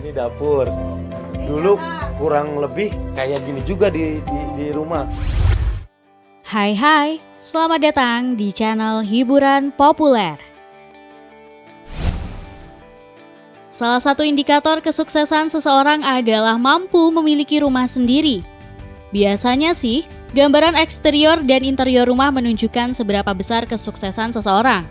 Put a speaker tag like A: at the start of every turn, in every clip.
A: Ini dapur. Dulu kurang lebih kayak gini juga di rumah.
B: Hai, selamat datang di channel Hiburan Populer. Salah satu indikator kesuksesan seseorang adalah mampu memiliki rumah sendiri. Biasanya sih, gambaran eksterior dan interior rumah menunjukkan seberapa besar kesuksesan seseorang.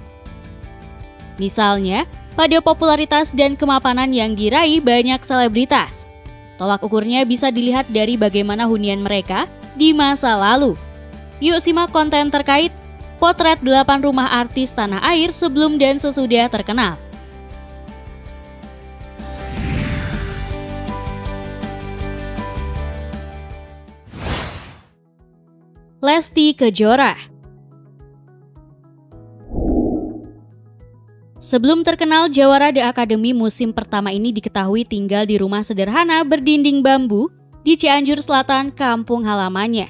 B: Misalnya, pada popularitas dan kemapanan yang diraih banyak selebritas. Tolak ukurnya bisa dilihat dari bagaimana hunian mereka di masa lalu. Yuk simak konten terkait potret 8 rumah artis tanah air sebelum dan sesudah terkenal. Lesti Kejora. Sebelum terkenal, jawara The Academy musim pertama ini diketahui tinggal di rumah sederhana berdinding bambu di Cianjur Selatan, kampung halamannya.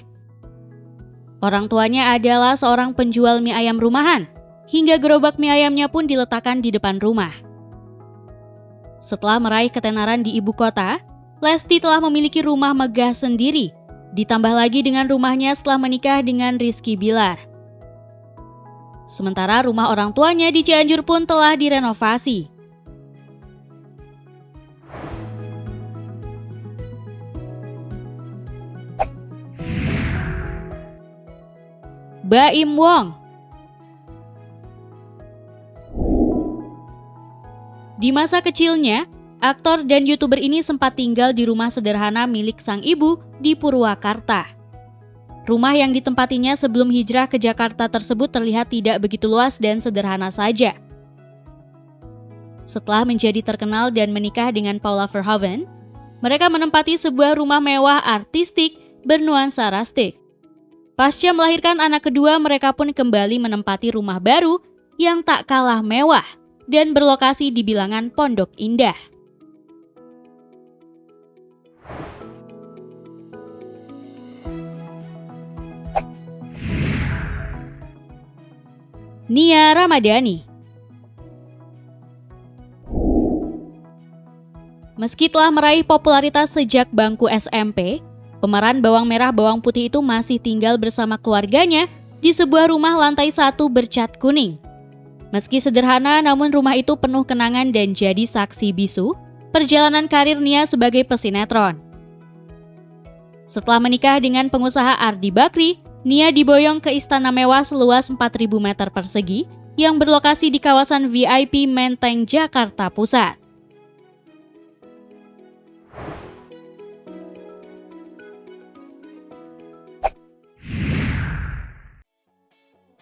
B: Orang tuanya adalah seorang penjual mie ayam rumahan, hingga gerobak mie ayamnya pun diletakkan di depan rumah. Setelah meraih ketenaran di ibu kota, Lesti telah memiliki rumah megah sendiri. Ditambah lagi dengan rumahnya setelah menikah dengan Rizky Bilar. Sementara rumah orang tuanya di Cianjur pun telah direnovasi. Baim Wong. Di masa kecilnya, aktor dan YouTuber ini sempat tinggal di rumah sederhana milik sang ibu di Purwakarta. Rumah yang ditempatinya sebelum hijrah ke Jakarta tersebut terlihat tidak begitu luas dan sederhana saja. Setelah menjadi terkenal dan menikah dengan Paula Verhoeven, mereka menempati sebuah rumah mewah artistik bernuansa rustik. Pasca melahirkan anak kedua, mereka pun kembali menempati rumah baru yang tak kalah mewah dan berlokasi di bilangan Pondok Indah. Nia Ramadhani. Meski telah meraih popularitas sejak bangku SMP, pemeran bawang merah bawang putih itu masih tinggal bersama keluarganya di sebuah rumah lantai 1 bercat kuning. Meski sederhana, namun rumah itu penuh kenangan dan jadi saksi bisu perjalanan karir Nia sebagai pesinetron. Setelah menikah dengan pengusaha Ardi Bakri, Nia diboyong ke istana mewah seluas 4.000 meter persegi yang berlokasi di kawasan VIP Menteng, Jakarta Pusat.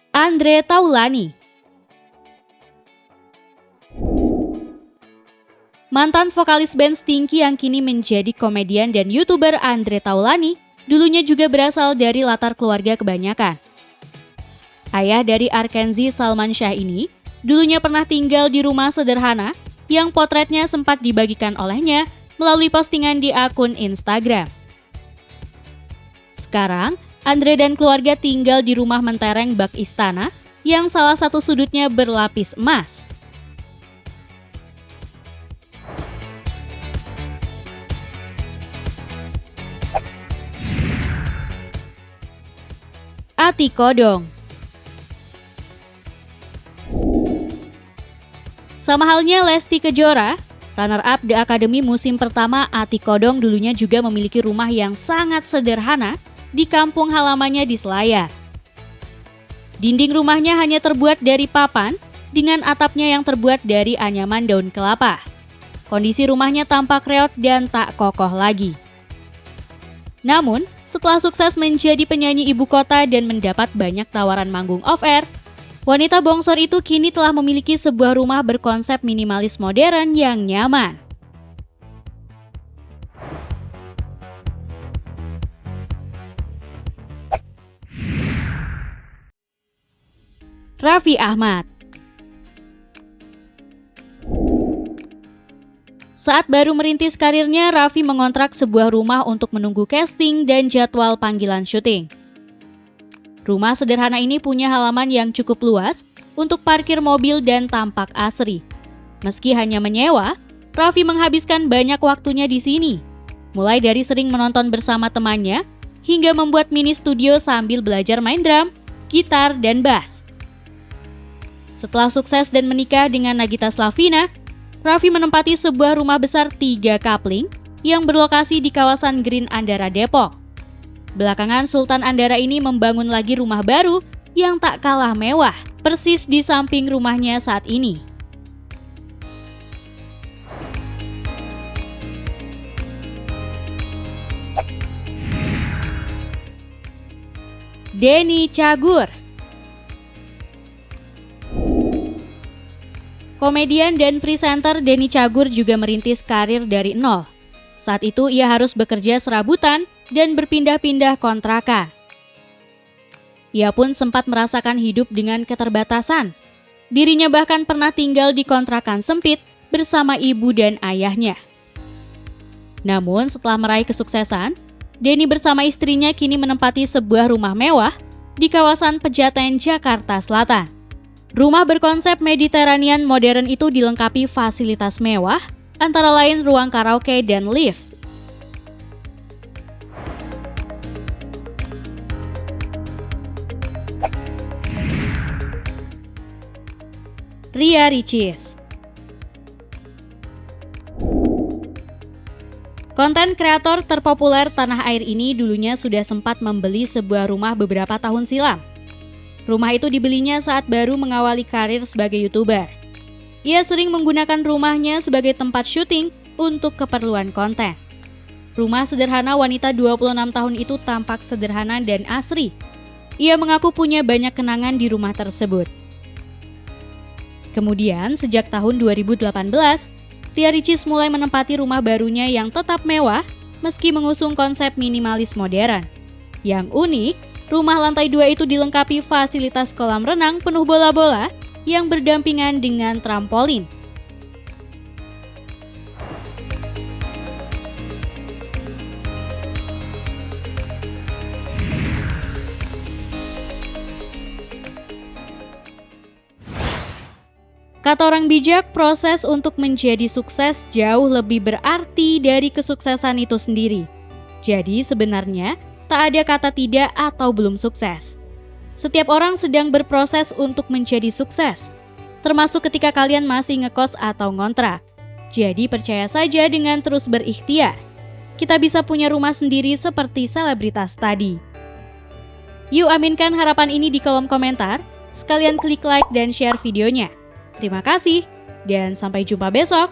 B: Andre Taulany. Mantan vokalis band Stinky yang kini menjadi komedian dan YouTuber Andre Taulany dulunya juga berasal dari latar keluarga kebanyakan. Ayah dari Arkenzi Salman Shah ini dulunya pernah tinggal di rumah sederhana yang potretnya sempat dibagikan olehnya melalui postingan di akun Instagram. Sekarang, Andre dan keluarga tinggal di rumah mentereng bak istana yang salah satu sudutnya berlapis emas. Ati Kodong. Sama halnya Lesti Kejora, runner-up The Academy musim pertama, Ati Kodong dulunya juga memiliki rumah yang sangat sederhana di kampung halamannya di Selayar. Dinding rumahnya hanya terbuat dari papan dengan atapnya yang terbuat dari anyaman daun kelapa. Kondisi rumahnya tampak reot dan tak kokoh lagi. Namun, setelah sukses menjadi penyanyi ibu kota dan mendapat banyak tawaran manggung off-air, wanita bongsor itu kini telah memiliki sebuah rumah berkonsep minimalis modern yang nyaman. Raffi Ahmad. Saat baru merintis karirnya, Raffi mengontrak sebuah rumah untuk menunggu casting dan jadwal panggilan syuting. Rumah sederhana ini punya halaman yang cukup luas untuk parkir mobil dan tampak asri. Meski hanya menyewa, Raffi menghabiskan banyak waktunya di sini, mulai dari sering menonton bersama temannya, hingga membuat mini studio sambil belajar main drum, gitar, dan bass. Setelah sukses dan menikah dengan Nagita Slavina, Raffi menempati sebuah rumah besar 3 kapling yang berlokasi di kawasan Green Andara Depok. Belakangan Sultan Andara ini membangun lagi rumah baru yang tak kalah mewah, persis di samping rumahnya saat ini. Denny Cagur. Komedian dan presenter Denny Cagur juga merintis karir dari nol. Saat itu ia harus bekerja serabutan dan berpindah-pindah kontrakan. Ia pun sempat merasakan hidup dengan keterbatasan. Dirinya bahkan pernah tinggal di kontrakan sempit bersama ibu dan ayahnya. Namun setelah meraih kesuksesan, Denny bersama istrinya kini menempati sebuah rumah mewah di kawasan Pejaten, Jakarta Selatan. Rumah berkonsep Mediterranean modern itu dilengkapi fasilitas mewah, antara lain ruang karaoke dan lift. Ria Ricis. Konten kreator terpopuler tanah air ini dulunya sudah sempat membeli sebuah rumah beberapa tahun silam. Rumah itu dibelinya saat baru mengawali karir sebagai YouTuber. Ia sering menggunakan rumahnya sebagai tempat syuting untuk keperluan konten. Rumah sederhana wanita 26 tahun itu tampak sederhana dan asri. Ia mengaku punya banyak kenangan di rumah tersebut. Kemudian, sejak tahun 2018, Ria Ricis mulai menempati rumah barunya yang tetap mewah meski mengusung konsep minimalis modern. Yang unik, rumah lantai 2 itu dilengkapi fasilitas kolam renang penuh bola-bola yang berdampingan dengan trampolin. Kata orang bijak, proses untuk menjadi sukses jauh lebih berarti dari kesuksesan itu sendiri. Jadi sebenarnya, tak ada kata tidak atau belum sukses. Setiap orang sedang berproses untuk menjadi sukses, termasuk ketika kalian masih ngekos atau ngontrak. Jadi percaya saja dengan terus berikhtiar. Kita bisa punya rumah sendiri seperti selebritas tadi. Yuk aminkan harapan ini di kolom komentar, sekalian klik like dan share videonya. Terima kasih, dan sampai jumpa besok.